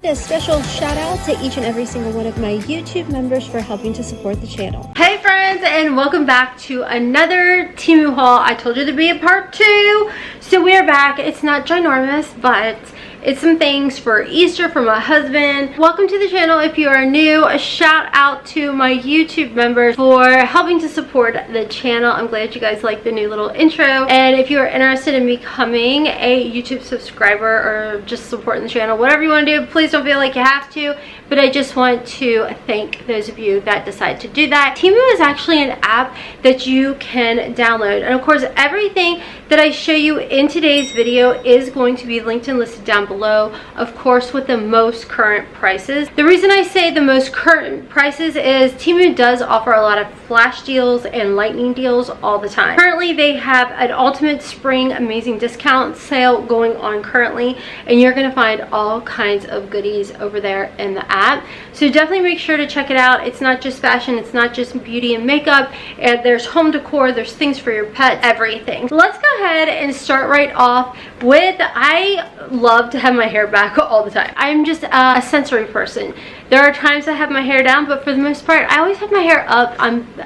A special shout out to each and every single one of my YouTube members for helping to support the channel. Hey friends, and welcome back to another TEMU haul. I told you to be a part 2, so we are back. It's not ginormous, but it's some things for Easter for my husband. Welcome to the channel if you are new. A shout out to my YouTube members for helping to support the channel. I'm glad you guys like the new little intro. And if you are interested in becoming a YouTube subscriber or just supporting the channel, whatever you want to do, please don't feel like you have to. But I just want to thank those of you that decide to do that. TEMU is actually an app that you can download. And of course, everything that I show you in today's video is going to be linked and listed down below, of course, with the most current prices. The reason I say the most current prices is TEMU does offer a lot of flash deals and lightning deals all the time. Currently, they have an ultimate spring amazing discount sale going on currently, and you're going to find all kinds of goodies over there in the app. So definitely make sure to check it out. It's not just fashion, it's not just beauty and makeup, and there's home decor, there's things for your pet, everything. Let's go ahead and start right off with, I love to have my hair back all the time. I'm just a sensory person. There are times I have my hair down, but for the most part, I always have my hair up.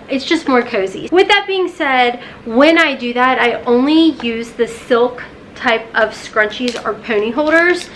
It's just more cozy. With that being said, when I do that, I only use the silk type of scrunchies or pony holders.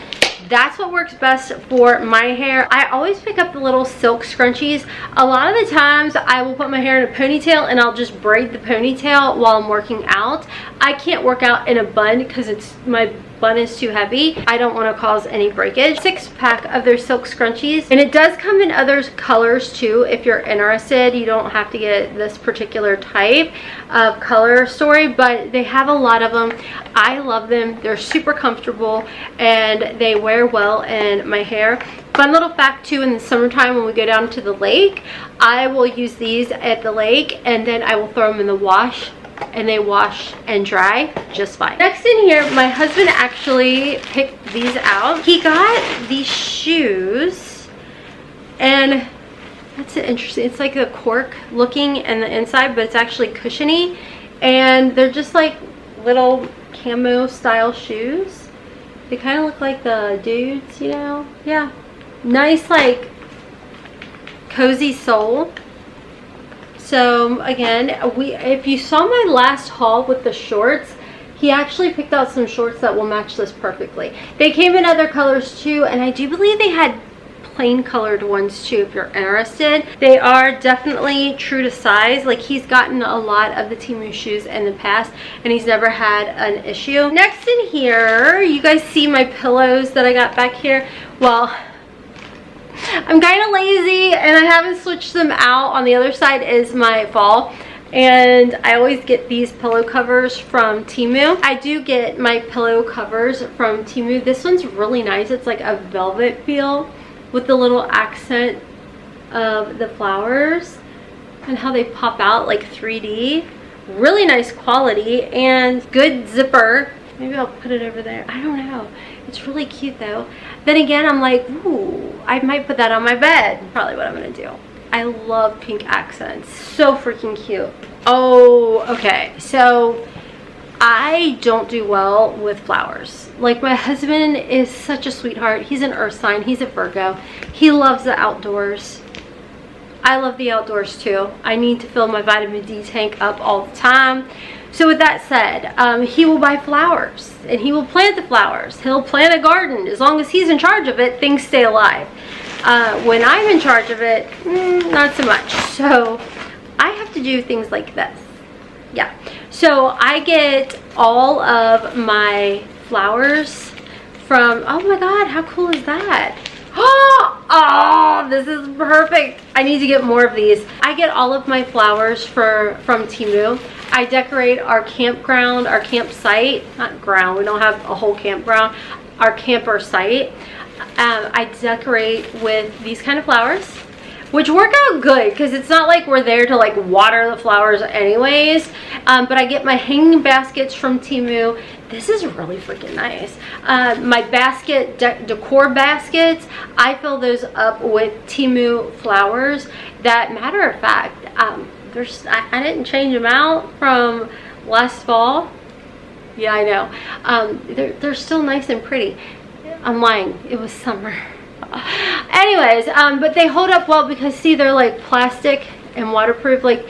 That's what works best for my hair. I always pick up the little silk scrunchies. A lot of the times I will put my hair in a ponytail and I'll just braid the ponytail while I'm working out. I can't work out in a bun because my bun is too heavy. I don't want to cause any breakage. 6-pack of their silk scrunchies, and it does come in other colors too if you're interested. You don't have to get this particular type of color story, but they have a lot of them. I love them. They're super comfortable and they wear well in my hair. Fun little fact too, in the summertime when we go down to the lake, I will use these at the lake and then I will throw them in the wash, and they wash and dry just fine. Next in here, my husband actually picked these out. He got these shoes, and that's interesting. It's like a cork looking in the inside, but it's actually cushiony, and they're just like little camo style shoes. They kind of look like the dudes, you know? Yeah. Nice, like cozy sole. So again, if you saw my last haul with the shorts, he actually picked out some shorts that will match this perfectly. They came in other colors too, and I do believe they had plain colored ones too if you're interested. They are definitely true to size. Like, he's gotten a lot of the TEMU shoes in the past and he's never had an issue. Next in here, you guys see my pillows that I got back here. Well, I'm kind of lazy and I haven't switched them out. On the other side is my fall, and I always get these pillow covers from TEMU. I do get my pillow covers from TEMU. This one's really nice. It's like a velvet feel with the little accent of the flowers and how they pop out like 3D. Really nice quality and good zipper. Maybe I'll put it over there. I don't know. It's really cute though. Then again, I'm like, ooh, I might put that on my bed. Probably what I'm gonna do. I love pink accents. So freaking cute. Oh, okay. So I don't do well with flowers. Like, my husband is such a sweetheart. He's an earth sign. He's a Virgo. He loves the outdoors. I love the outdoors too. I need to fill my vitamin D tank up all the time. So with that said, he will buy flowers and he will plant the flowers. He'll plant a garden. As long as he's in charge of it, things stay alive. When I'm in charge of it, not so much. So I have to do things like this. Yeah. So I get all of my flowers from, oh my God, how cool is that? Oh, this is perfect. I need to get more of these. I get all of my flowers from TEMU. I decorate our campground, our campsite, not ground, we don't have a whole campground, our camper site. I decorate with these kind of flowers, which work out good because it's not like we're there to like water the flowers anyways. But I get my hanging baskets from TEMU. This is really freaking nice. My basket, decor baskets, I fill those up with TEMU flowers. That, matter of fact, I didn't change them out from last fall. Yeah, I know. They're still nice and pretty. I'm lying. It was summer. Anyways, but they hold up well because see, they're like plastic and waterproof. Like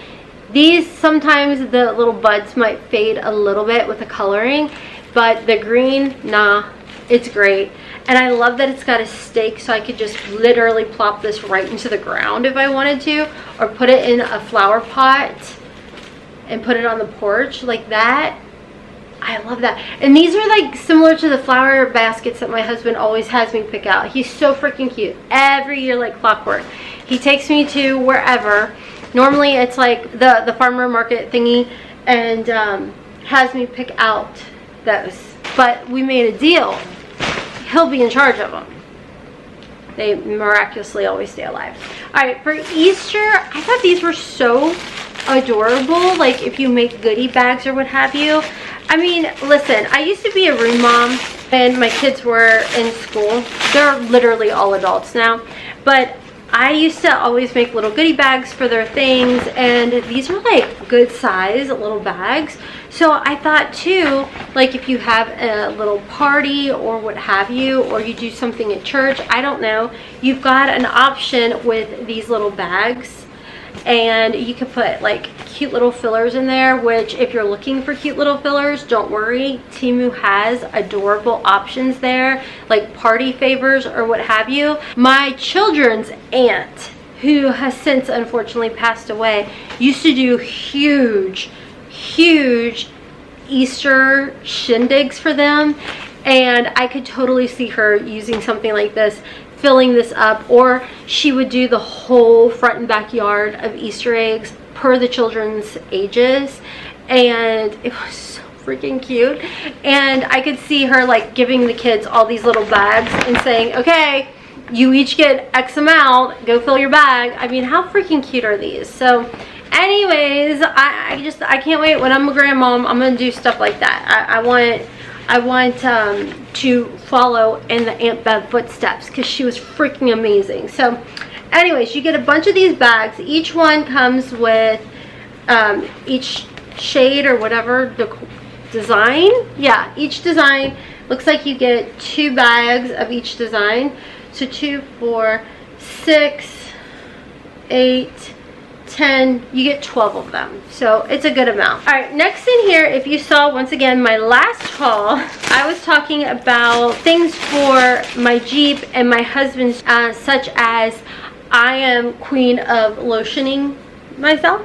these, sometimes the little buds might fade a little bit with the coloring, but the green, nah, it's great. And I love that it's got a stake, so I could just literally plop this right into the ground if I wanted to, or put it in a flower pot and put it on the porch like that. I love that. And these are like similar to the flower baskets that my husband always has me pick out. He's so freaking cute. Every year like clockwork. He takes me to wherever. Normally it's like the farmer market thingy, and has me pick out those. But we made a deal. He'll be in charge of them. They miraculously always stay alive. Alright, for Easter, I thought these were so adorable. Like if you make goodie bags or what have you. I mean, listen, I used to be a room mom when my kids were in school. They're literally all adults now. But I used to always make little goodie bags for their things, and these are like good size little bags. So I thought too, like if you have a little party or what have you, or you do something at church, I don't know, you've got an option with these little bags. And you could put like cute little fillers in there, which if you're looking for cute little fillers, don't worry, TEMU has adorable options there, like party favors or what have you. My children's aunt, who has since unfortunately passed away, used to do huge Easter shindigs for them, and I could totally see her using something like this, filling this up. Or she would do the whole front and backyard of Easter eggs per the children's ages, and it was so freaking cute. And I could see her like giving the kids all these little bags and saying, okay, you each get X amount, go fill your bag. I mean, how freaking cute are these? So anyways, I can't wait. When I'm a grandmom, I'm gonna do stuff like that. I want to follow in the Aunt Bev footsteps because she was freaking amazing. So anyways, you get a bunch of these bags. Each one comes with each shade or whatever design. Yeah, each design looks like you get 2 bags of each design. So 2, 4, 6, 8, 10, you get 12 of them, so it's a good amount. All right, next in here, if you saw once again my last haul, I was talking about things for my Jeep and my husband's, such as I am queen of lotioning myself,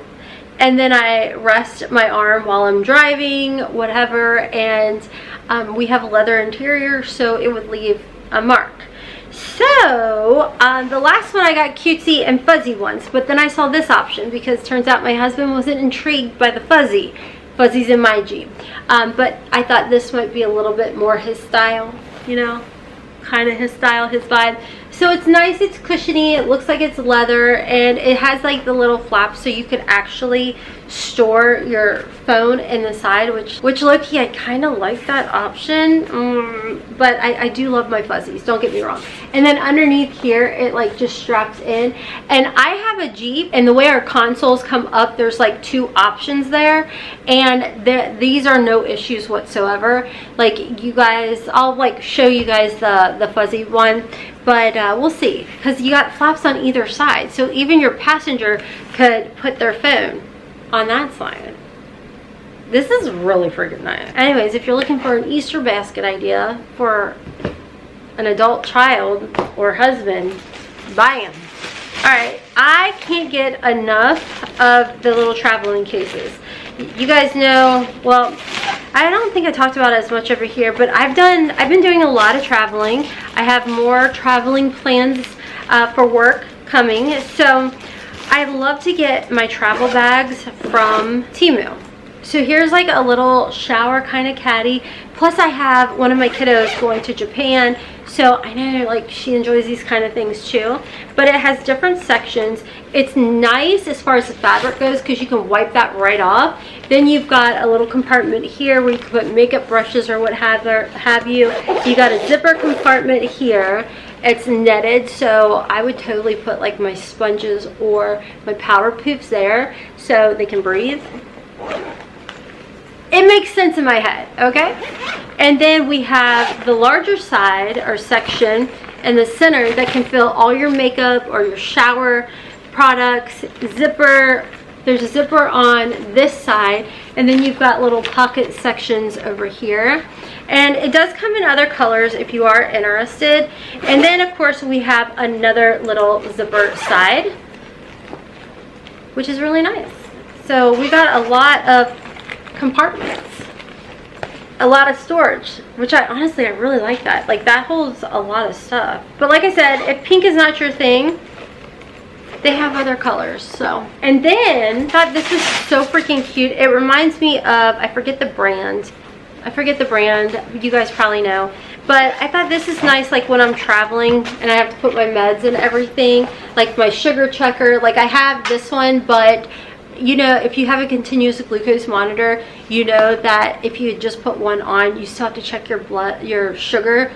and then I rest my arm while I'm driving, whatever, and we have a leather interior, so it would leave a mark. So the last one I got cutesy and fuzzy ones, but then I saw this option because turns out my husband wasn't intrigued by the fuzzies in my Jeep, but I thought this might be a little bit more his style, you know, kind of his style, his vibe. So it's nice, it's cushiony, it looks like it's leather, and it has like the little flaps so you could actually store your phone in the side, which low-key, I kind of like that option, but I do love my fuzzies, don't get me wrong. And then underneath here, it like just straps in. And I have a Jeep, and the way our consoles come up, there's like 2 options there, and these are no issues whatsoever. Like you guys, I'll like show you guys the fuzzy one, but we'll see, because you got flaps on either side, so even your passenger could put their phone on that side. This is really freaking nice. Anyways, if you're looking for an Easter basket idea for an adult child or husband, buy them. Alright, I can't get enough of the little traveling cases. You guys know, well, I don't think I talked about it as much over here, but I've been doing a lot of traveling. I have more traveling plans for work coming, so I love to get my travel bags from TEMU. So here's like a little shower kind of caddy. Plus I have one of my kiddos going to Japan, so I know like she enjoys these kind of things too. But it has different sections. It's nice as far as the fabric goes because you can wipe that right off. Then you've got a little compartment here where you can put makeup brushes or what have you. You got a zipper compartment here. It's netted, so I would totally put like my sponges or my powder poofs there so they can breathe. It makes sense in my head, okay? And then we have the larger side or section in the center that can fill all your makeup or your shower products. Zipper. There's a zipper on this side, and then you've got little pocket sections over here. And it does come in other colors if you are interested. And then of course we have another little zipper side, which is really nice. So we got a lot of compartments, a lot of storage, which I really like that. Like, that holds a lot of stuff. But like I said, if pink is not your thing, they have other colors. So, and then I thought this was so freaking cute. It reminds me of, I forget the brand, you guys probably know, but I thought this is nice, like when I'm traveling and I have to put my meds and everything, like my sugar checker. Like, I have this one, but you know, if you have a continuous glucose monitor, you know that if you just put one on, you still have to check your sugar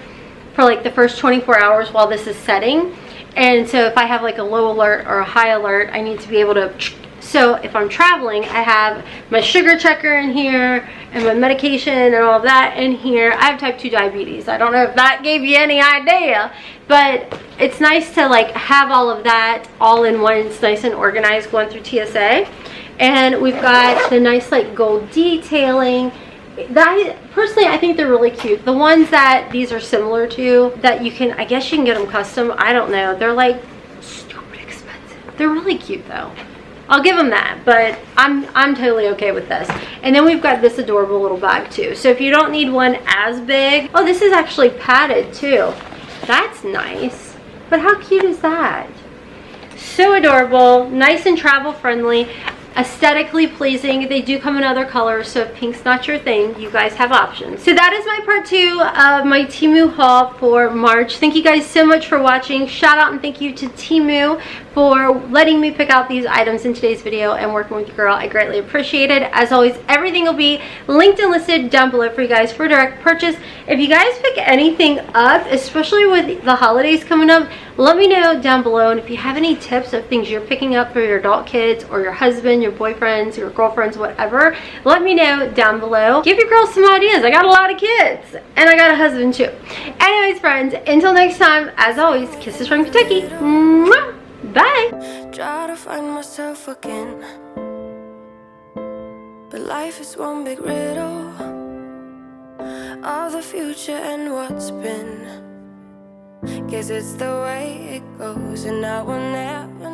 for like the first 24 hours while this is setting. And so if I have like a low alert or a high alert, I need to be able to. So if I'm traveling, I have my sugar checker in here and my medication and all that in here. I have type 2 diabetes. I don't know if that gave you any idea, but it's nice to like have all of that all in one. It's nice and organized going through TSA. And we've got the nice like gold detailing. That, personally, I think they're really cute. The ones that these are similar to, that you can, I guess you can get them custom. I don't know. They're like stupid expensive. They're really cute though. I'll give them that, but I'm totally okay with this. And then we've got this adorable little bag too. So if you don't need one as big, oh, this is actually padded too. That's nice. But how cute is that? So adorable, nice and travel friendly. Aesthetically pleasing. They do come in other colors, so if pink's not your thing, you guys have options. So that is my part 2 of my TEMU haul for March. Thank you guys so much for watching. Shout out and thank you to TEMU for letting me pick out these items in today's video and working with your girl. I greatly appreciate it. As always, everything will be linked and listed down below for you guys for direct purchase. If you guys pick anything up, especially with the holidays coming up, let me know down below. And if you have any tips of things you're picking up for your adult kids or your husband, your boyfriends, your girlfriends, whatever, let me know down below. Give your girls some ideas. I got a lot of kids and I got a husband too. Anyways, friends, until next time, as always, kisses from Kentucky. Mwah! Bye. Try to find myself again, but life is one big riddle of the future and what's been. Guess it's the way it goes, and I will never